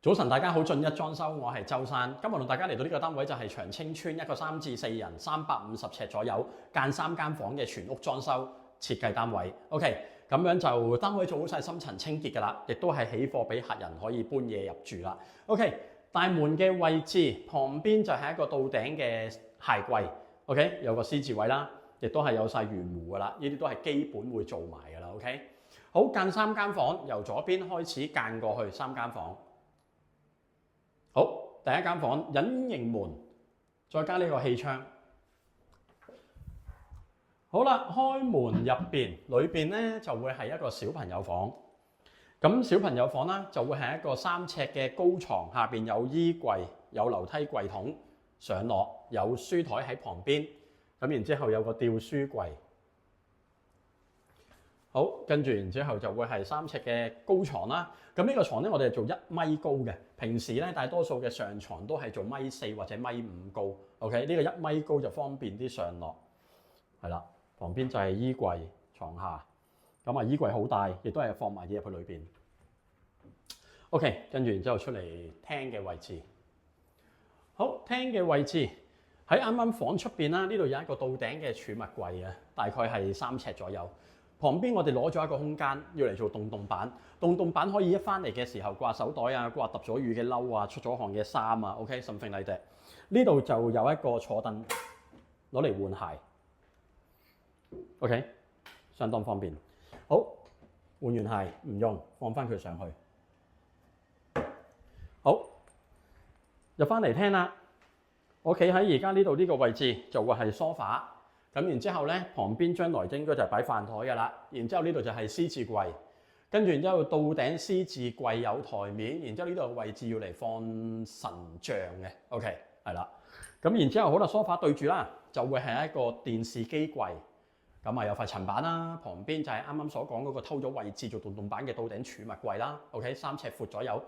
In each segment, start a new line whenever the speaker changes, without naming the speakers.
早晨，大家好，進一裝修，我係周生。今日同大家嚟到呢個單位就係長青村一個3至4人350尺左右間3間房嘅全屋裝修設計單位。OK， 咁樣就單位做好晒深層清潔㗎啦，亦都係起貨俾客人可以搬嘢入住啦。OK， 大門嘅位置旁邊就係一個到頂嘅鞋櫃。OK， 有個 C 字位啦，亦都係有晒圓弧㗎啦，呢啲都係基本會做埋㗎啦。OK， 好，間3間房，由左邊開始間過去3間房。好，第一間房隱形門，再加呢個氣窗。好啦，開門入邊，裏邊咧就會係一個小朋友房。咁小朋友房啦，就會係一個3尺嘅高床，下邊有衣櫃，有樓梯櫃筒上落，有書台喺旁邊。咁然之後有個吊書櫃。好，跟住然之後就會係3尺嘅高床啦。咁呢個床咧，我哋係做1米高嘅。平時咧，大多數嘅上床都係做1.4米或者1.5米高。OK， 呢個1米高就方便啲上落。係啦，旁邊就係衣櫃、床下。咁啊，衣櫃好大，亦都係放埋嘢入去裏邊。OK， 跟住然之後出嚟廳嘅位置。好，廳嘅位置喺啱啱房出邊啦。呢度有一個到頂嘅儲物櫃啊，大概係3尺左右。旁邊我哋攞咗一個空間，要嚟做洞洞板。洞洞板可以一翻嚟嘅時候掛手袋啊，掛揼咗雨嘅褸啊，出咗汗嘅衫啊。OK，something like that。呢度就有一個坐凳攞嚟換鞋。OK， 相當方便。好，換完鞋唔用，放翻佢上去。好，入翻嚟廳啦。我企喺而家呢度呢個位置就會係梳化。咁然之後咧，旁邊將來應該就係擺飯台㗎啦。然之後呢度就係 C 字櫃，跟住然之後到頂 C 字櫃有台面，然之後呢度嘅位置要嚟放神像嘅。OK， 係啦。咁然之後好啦，梳化對住啦，就會係一個電視機櫃。咁啊有塊層板啦，旁邊就係啱啱所講嗰個偷咗位置做洞洞板嘅到頂儲物櫃啦。OK， 3尺闊左右。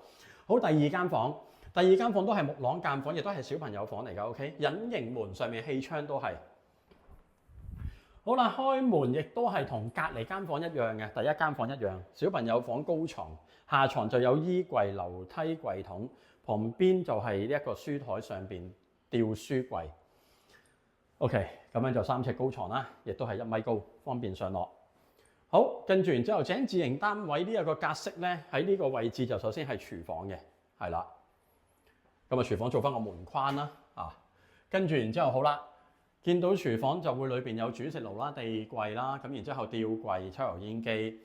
好，第二間房都係木廊間房，亦都係小朋友房嚟㗎。OK， 隱形門上面氣窗都係。好啦，開門亦都係同隔離間房一樣嘅，第一間房一樣，小朋友房高床，下床就有衣櫃、樓梯櫃筒，旁邊就係呢一個書台上邊吊書櫃。OK， 咁樣就3尺高床啦，亦都係1米高，方便上落。好，跟住然之後井字形單位呢一個格式咧，喺呢個位置就首先係廚房嘅，係啦。咁啊，廚房做翻個門框啦，跟住然之後好啦。見到廚房就會裏邊有煮食爐啦、地櫃啦，咁然之後吊櫃、抽油煙機，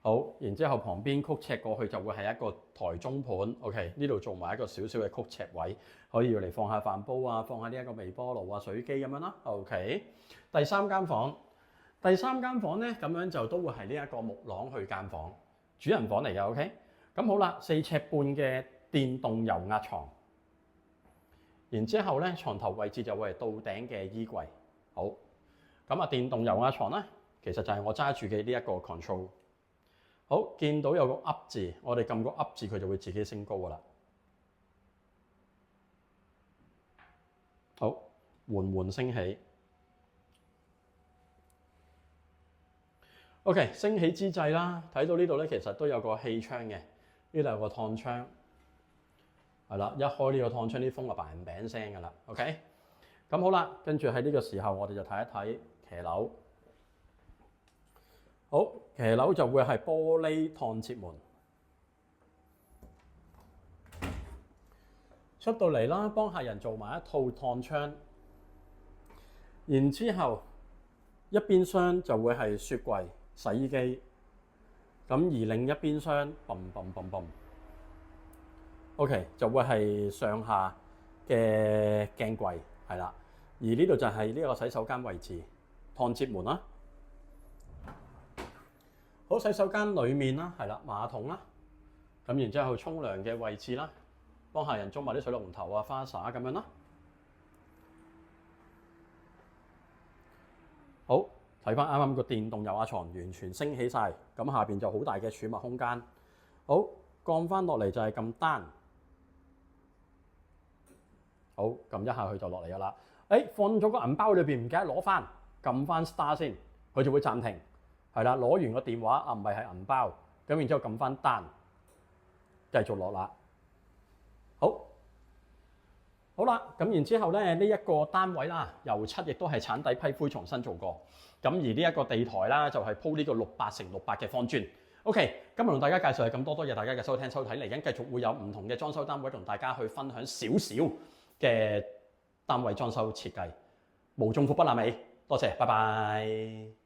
好，然之後旁邊曲尺過去就會係一個台中盤 ，OK， 呢度做埋一個少少嘅曲尺位，可以要嚟放下飯煲啊，放下呢一個微波爐啊、水機咁樣啦 ，OK。第三間房咧咁樣就都會係呢一個木廊去間房，主人房嚟嘅 ，OK。咁好啦，4尺半嘅電動油壓床。然之後咧，床頭位置就會係到頂嘅衣櫃。好，咁啊，電動油壓床咧，其實就係我揸住嘅呢一個 control。好，見到有個 up 字，我哋撳個 up 字，佢就會自己升高噶啦。好，緩緩升起。OK， 升起之際啦，睇到呢度咧，其實都有個氣窗嘅，呢度有個燙窗。係啦，一開呢個燙窗，啲風就嘭嘭聲㗎啦。OK， 咁好啦，跟住喺呢個時候，我哋就睇一睇騎樓。好，騎樓就會係玻璃燙接門。出到嚟啦，幫客人做埋一套燙窗。然之後一邊廂就會係雪櫃、洗衣機。咁而另一邊廂，嘣。OK， 就會係上下嘅鏡櫃，係啦。而呢度就係呢個洗手間位置，燙接門啦。好，洗手間裡面啦，係啦，馬桶啦。咁然之後沖涼嘅位置啦，幫客人裝埋啲水龍頭啊、花灑咁樣啦。好，睇翻啱啱個電動油壓床完全升起晒，咁下邊就好大嘅儲物空間。好，降翻落嚟就係撳單。好，撳一下佢就落嚟㗎啦。放咗個銀包裏邊唔記得攞翻，撳翻 star 先，佢就會暫停。係啦，攞完個電話唔係銀包，咁然之後撳翻單，繼續落啦。好啦，咁然之後咧，呢一個單位啦，油漆亦都係鏟底批灰重新做過。咁而呢一個地台啦，就係鋪呢個68×68嘅方磚。OK， 今日同大家介紹係咁多，多謝大家嘅收聽收睇。嚟緊繼續會有唔同嘅裝修單位同大家去分享少少嘅單位裝修設計。無中福不爛尾，多謝，拜拜。